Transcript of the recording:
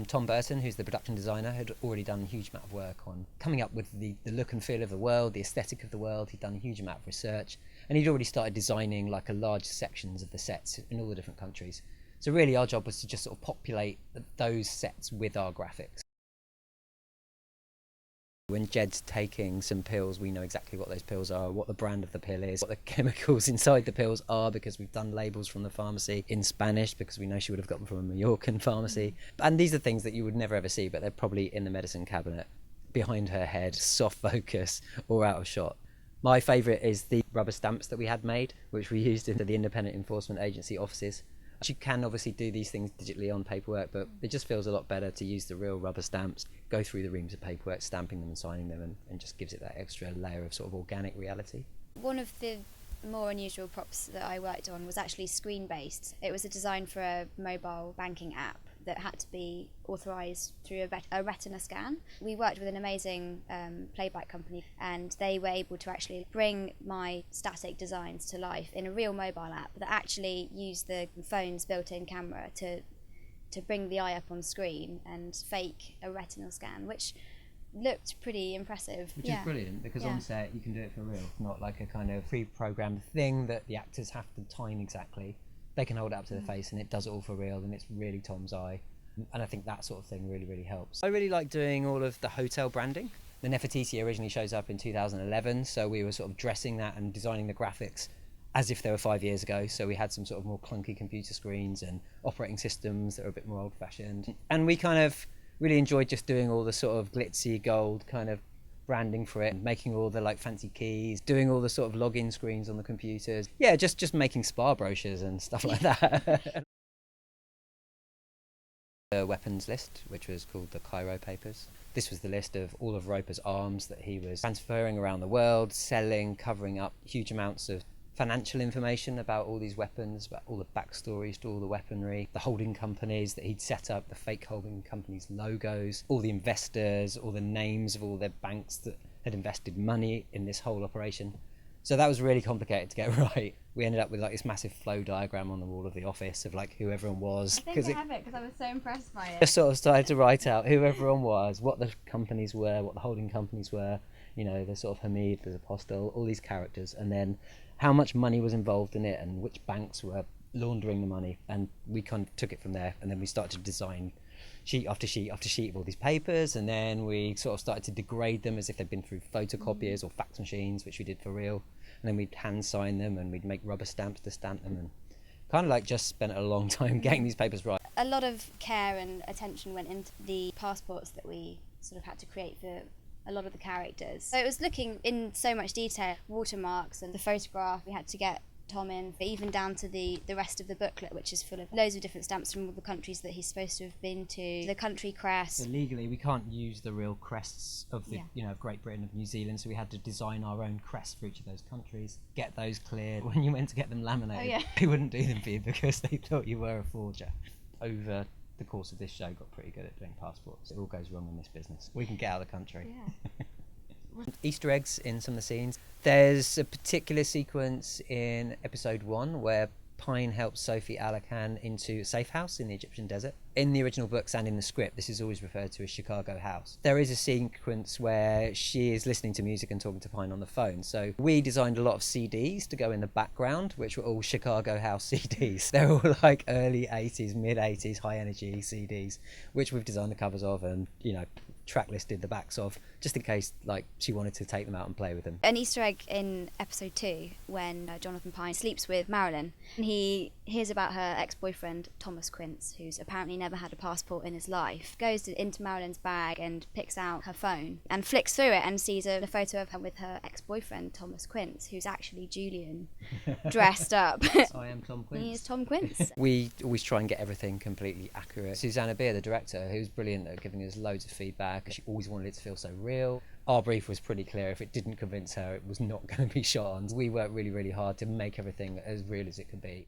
Tom Burton, who's the production designer, had already done a huge amount of work on coming up with the look and feel of the world, the aesthetic of the world. He'd done a huge amount of research, and he'd already started designing like a large sections of the sets in all the different countries. So really our job was to just sort of populate those sets with our graphics. When Jed's taking some pills, we know exactly what those pills are, what the brand of the pill is, what the chemicals inside the pills are, because we've done labels from the pharmacy in Spanish, because we know she would have got them from a Mallorcan pharmacy. And these are things that you would never ever see, but they're probably in the medicine cabinet, behind her head, soft focus, or out of shot. My favourite is the rubber stamps that we had made, which we used in the Independent Enforcement Agency offices. You can obviously do these things digitally on paperwork, but it just feels a lot better to use the real rubber stamps, go through the reams of paperwork, stamping them and signing them, and just gives it that extra layer of sort of organic reality. One of the more unusual props that I worked on was actually screen-based. It was a design for a mobile banking app that had to be authorised through a retina scan. We worked with an amazing playback company, and they were able to actually bring my static designs to life in a real mobile app that actually used the phone's built-in camera to bring the eye up on screen and fake a retinal scan, which looked pretty impressive. Which is brilliant, because on set you can do it for real, not like a kind of pre-programmed thing that the actors have to time exactly. They can hold it up to the face and it does it all for real, and it's really Tom's eye. And I think that sort of thing really, really helps. I really like doing all of the hotel branding. The Nefertiti originally shows up in 2011, so we were sort of dressing that and designing the graphics as if they were 5 years ago. So we had some sort of more clunky computer screens and operating systems that are a bit more old-fashioned. And we kind of really enjoyed just doing all the sort of glitzy gold kind of branding for it, and making all the like fancy keys, doing all the sort of login screens on the computers. Yeah, just making spa brochures and stuff like that. The weapons list, which was called the Cairo Papers. This was the list of all of Roper's arms that he was transferring around the world, selling, covering up huge amounts of financial information about all these weapons, about all the backstories to all the weaponry, the holding companies that he'd set up, the fake holding companies' logos, all the investors, all the names of all their banks that had invested money in this whole operation. So that was really complicated to get right. We ended up with like this massive flow diagram on the wall of the office of like who everyone was. I think I have it because I was so impressed by it. Just sort of started to write out who everyone was, what the companies were, what the holding companies were, you know, the sort of Hamid, the Apostle, all these characters, and then how much money was involved in it and which banks were laundering the money. And we kind of took it from there, and then we started to design sheet after sheet after sheet of all these papers, and then we sort of started to degrade them as if they'd been through photocopiers or fax machines, which we did for real. And then we'd hand sign them, and we'd make rubber stamps to stamp them, and kind of like just spent a long time getting these papers right. A lot of care and attention went into the passports that we sort of had to create for a lot of the characters. So it was looking in so much detail, watermarks and the photograph we had to get Tom in, even down to the rest of the booklet, which is full of loads of different stamps from all the countries that he's supposed to have been to, the country crest. So legally we can't use the real crests of the of Great Britain, of New Zealand, so we had to design our own crests for each of those countries, get those cleared. When you went to get them laminated, they wouldn't do them for you because they thought you were a forger. Over the course of this show, got pretty good at doing passports. It all goes wrong in this business. We can get out of the country. Easter eggs in some of the scenes. There's a particular sequence in episode 1 where Pine helps Sophie Alakan into a safe house in the Egyptian desert. In the original books and in the script, this is always referred to as Chicago House. There is a sequence where she is listening to music and talking to Pine on the phone. So we designed a lot of CDs to go in the background, which were all Chicago House CDs. They're all like early 80s, mid 80s, high energy CDs, which we've designed the covers of and, you know, track listed the backs of, just in case like she wanted to take them out and play with them. An Easter egg in episode 2 when Jonathan Pine sleeps with Marilyn, and he hears about her ex-boyfriend Thomas Quince, who's apparently never had a passport in his life, goes into Marilyn's bag and picks out her phone and flicks through it and sees a photo of her with her ex-boyfriend Thomas Quince, who's actually Julian dressed up. I am Tom Quince. He is Tom Quince. We always try and get everything completely accurate. Susanna Beer, the director, who's brilliant at giving us loads of feedback, she always wanted it to feel so real. Our brief was pretty clear. If it didn't convince her, it was not going to be shot on. We worked really, really hard to make everything as real as it could be.